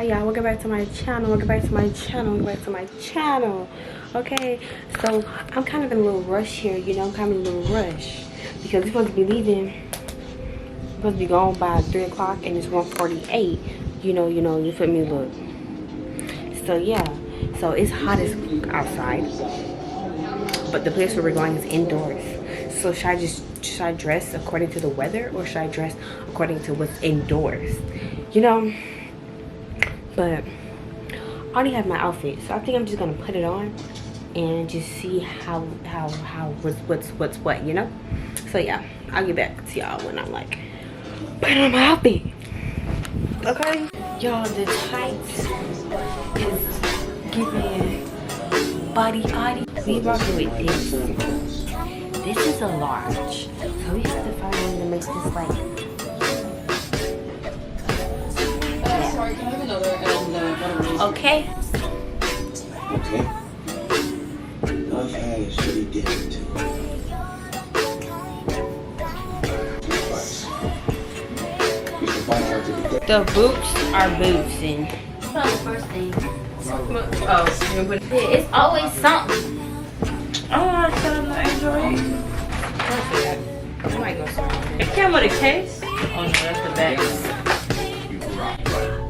Hi y'all, welcome back to my channel. Okay, so I'm kind of in a little rush here, you know, I'm kind of in a little rush because we're supposed to be leaving. We're supposed to be gone by 3 o'clock and it's 1:48. You know, you feel me? Look. So yeah, so it's hot as outside, but the place where we're going is indoors. So should I dress according to the weather or should I dress according to what's indoors? You know? But I already have my outfit, so I think I'm just gonna put it on and just see how what's what, you know. So yeah, I'll get back to y'all when I'm like putting on my outfit. Okay, y'all, the tights is giving body. We rocking with this. This is a large, so we have to find a way to make this like. Sorry, can I have another Okay. Okay. Love is really different too. The boots are bootsing. That's not the first thing. Oh, you put it. Yeah, it's always something. Oh, I said I'm not enjoying it. I might go somewhere. It came with a case? Oh no, that's the back.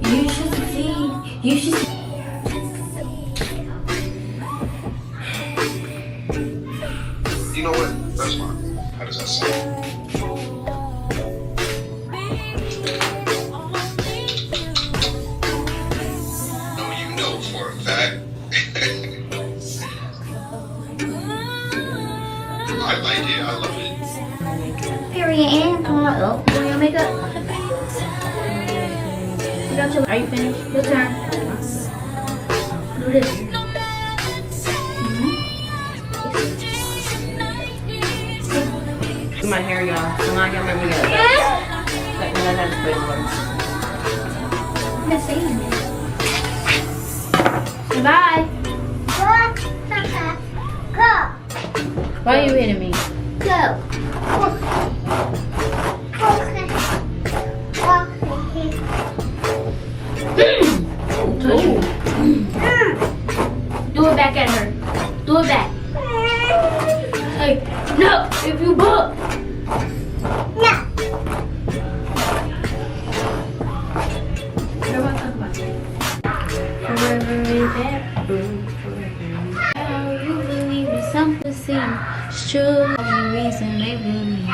You should see. You should see. You know what? That's fine. How does that sound? No, you know for a fact. I like it. I love it. Period. And come on. Oh, doing your makeup. Are you finished? Your turn. Do this. Do my hair, y'all. So now I got my makeup. Like, when I have to put it on. I'm just saying. Bye. Go. Why are you hitting me? Go. Do it back at her. Do it back. Hey, no, if you book. No. Forever in that room. Oh, you believe in something seen. It's true. Only reason they believe.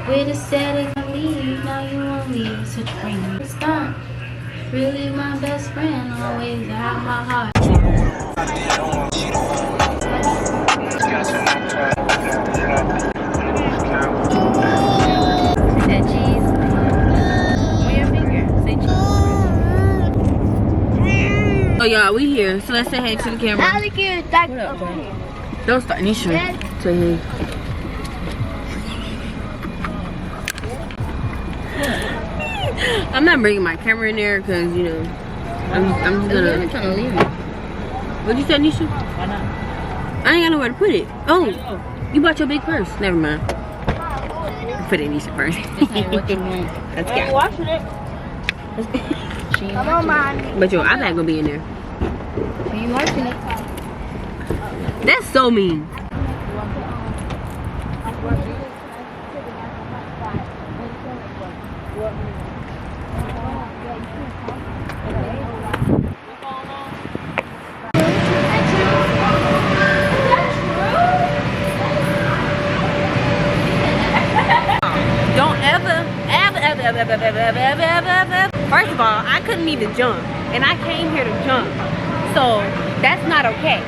With a static on me, now you want me. Such pain. It's not really my best friend. Always have my heart. That cheese on your finger. Say cheese. Oh y'all, we here. So let's say hey to the camera. What up, bro? Don't start Nisha. Say hey. I'm not bringing my camera in there because you know I'm just gonna. trying to leave it. What you said, Nisha? Why not? I ain't got nowhere to put it. Oh, you bought your big purse. Never mind. Put it in Nisha first. What you want? Let's I ain't go. washing it. Come on, mommy. But your iPad gonna be in there. Are you watching it? That's so mean. Don't ever. First of all, I couldn't even jump, and I came here to jump, so that's not okay.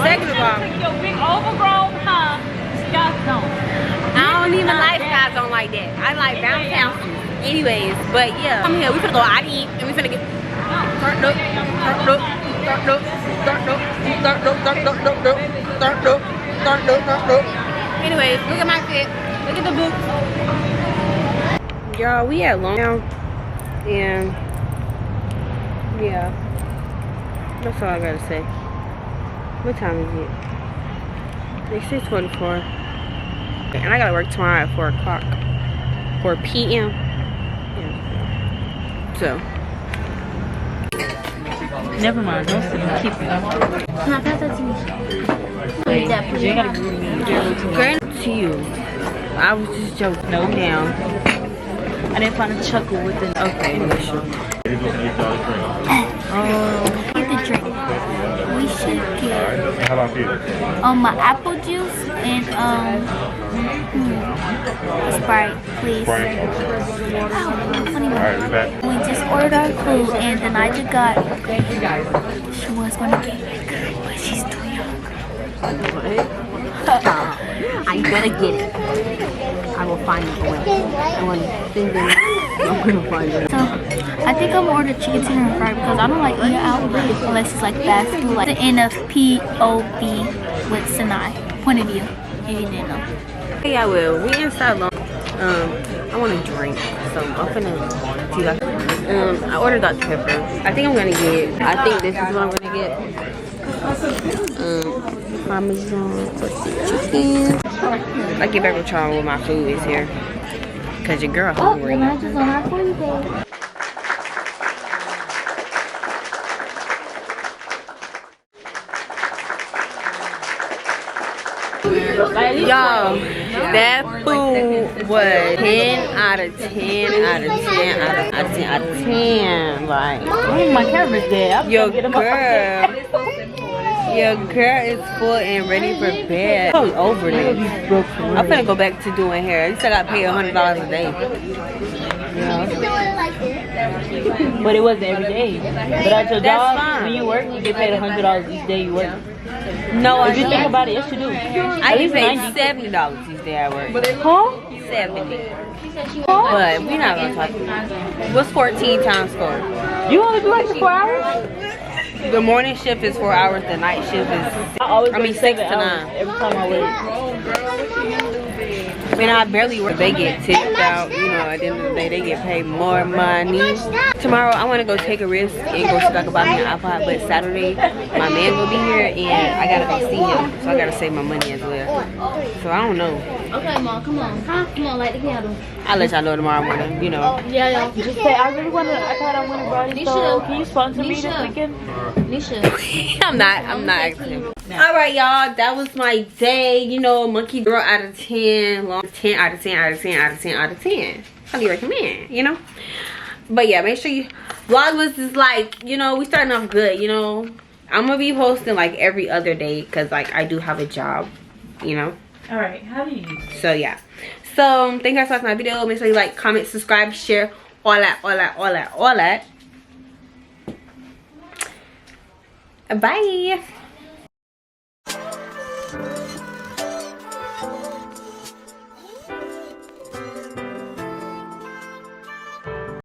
Second of all, Your big overgrown, huh? Y'all don't. I don't even like guys on like that. I like bounce houses. Anyways, but yeah, I'm here. We finna go out to eat, and we finna get Anyways, look at my fit. Look at the boots. Y'all, we at lunch now, and yeah, that's all I gotta say. What time is it? It's 6:24, and I gotta work tomorrow at 4 o'clock. 4 p.m. Yeah. So Never mind. Don't sit and keep it. Can I pass that to me? Please, that, please. You ain't gotta agree with me. Granted to you. I was just joking. No down. I didn't find a chuckle with it. Okay, Get the drink. We should get How about you? my apple juice and Sprite, please. Sprite. Funny one. Alright, we back. We just ordered our food and then I just got. She was gonna get bigger, but she's too young. I'm gonna get it. I will find a way. I'm gonna find it. So I think I'm gonna order chicken tender and fried because I don't like eating out unless it's like fast food, like the NFPOV with Sinai. Point of view, if you didn't know. Yeah, I will. We inside long. I want to drink, so I'm finna see like. I ordered Dr. Pepper. I think I'm gonna get. I think this is what I'm gonna get. Parmesan chicken. I get back with y'all when my food is here, cause your girl hungry. I just on our 40 day. Y'all, that food was 10 out of 10 out of 10 out of 10 out of 10. Like, Oh, my camera's dead. your girl is full and ready for bed. I'm over this. I'm finna go back to doing hair. At least I got paid $100 a day. But it wasn't every day. But at your That's job, fine. when you work, you get paid $100 each day you work. No, I If you think don't. about it, yes you do. I get paid $70 each day I work. Huh? 70. But we're not gonna talk about it. What's 14 times 4? You only do like the 4 hours? The morning shift is 4 hours. The night shift is I mean 6 to 7 hours 9. every time I work. I mean, I barely work. They get tipped out. You know, at the end of the day, they get paid more money. Tomorrow, I want to go take a risk and go see like about me an iPod. But Saturday, my man will be here and I gotta go see him. So I gotta save my money as well. So I don't know. Okay, Mom, come on. Huh? Come on, light the candle. I'll let y'all know tomorrow morning. You know. Yeah. Just say, I really want to, I got a winter body, so can you sponsor me this Nisha. weekend? Nisha. I'm not asking him. All right, y'all. That was my day. You know, monkey girl out of 10. Long 10 out of 10 out of 10 out of 10 out of 10. Highly recommend, you know. But yeah, make sure you Vlogmas is like, you know, we starting off good, you know. I'm gonna be posting like every other day because like I do have a job, you know. All right, how do you use it? So yeah. So thank you guys for watching my video. Make sure you like, comment, subscribe, share, all that. Bye.